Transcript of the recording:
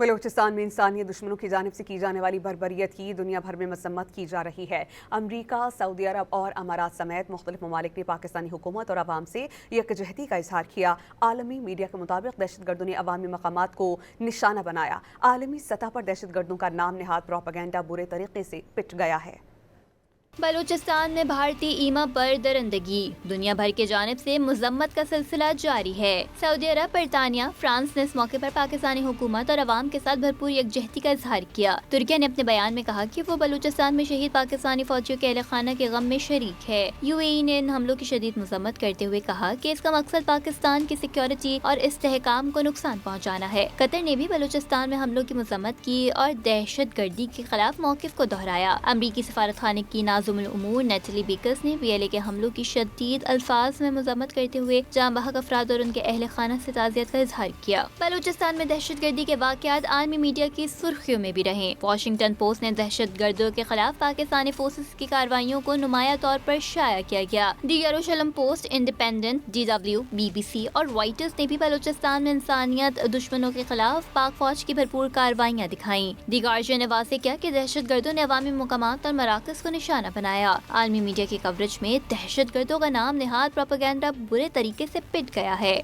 بلوچستان میں انسانی دشمنوں کی جانب سے کی جانے والی بربریت کی دنیا بھر میں مذمت کی جا رہی ہے۔ امریکہ، سعودی عرب اور امارات سمیت مختلف ممالک نے پاکستانی حکومت اور عوام سے یکجہتی کا اظہار کیا۔ عالمی میڈیا کے مطابق دہشت گردوں نے عوامی مقامات کو نشانہ بنایا۔ عالمی سطح پر دہشت گردوں کا نام نہاد پروپیگنڈا برے طریقے سے پٹ گیا ہے۔ بلوچستان میں بھارتی ایما پر درندگی دنیا بھر کی جانب سے مذمت کا سلسلہ جاری ہے۔ سعودی عرب، برطانیہ، فرانس نے اس موقع پر پاکستانی حکومت اور عوام کے ساتھ بھرپور یکجہتی کا اظہار کیا۔ ترکیہ نے اپنے بیان میں کہا کہ وہ بلوچستان میں شہید پاکستانی فوجیوں کے اہل خانہ کے غم میں شریک ہے۔ یو اے ای نے ان حملوں کی شدید مذمت کرتے ہوئے کہا کہ اس کا مقصد پاکستان کی سیکیورٹی اور استحکام کو نقصان پہنچانا ہے۔ قطر نے بھی بلوچستان میں حملوں کی مذمت کی اور دہشت گردی کے خلاف موقف کو دہرایا۔ امریکی سفارت خانے کی نازم الامور نیٹلی بیکرز نے PLA کے حملوں کی شدید الفاظ میں مذمت کرتے ہوئے جاں بحق افراد اور ان کے اہل خانہ سے تعزیت کا اظہار کیا۔ بلوچستان میں دہشت گردی کے واقعات عالمی میڈیا کی سرخیوں میں بھی رہے۔ واشنگٹن پوسٹ نے دہشت گردوں کے خلاف پاکستانی فورسز کی کارروائیوں کو نمایاں طور پر شائع کیا گیا۔ دی یروشلم پوسٹ، انڈیپینڈنٹ، DW، BBC اور رائٹرز نے بھی بلوچستان میں انسانیت دشمنوں کے خلاف پاک فوج کی بھرپور کارروائیاں دکھائیں۔ دی گارجین نے واضح کیا کہ دہشت گردوں نے عوامی مقامات اور مراکز کو نشانہ بنایا۔ عالمی میڈیا کی کوریج میں دہشت گردوں کا نام نہاد پروپیگنڈا برے طریقے سے پٹ گیا ہے۔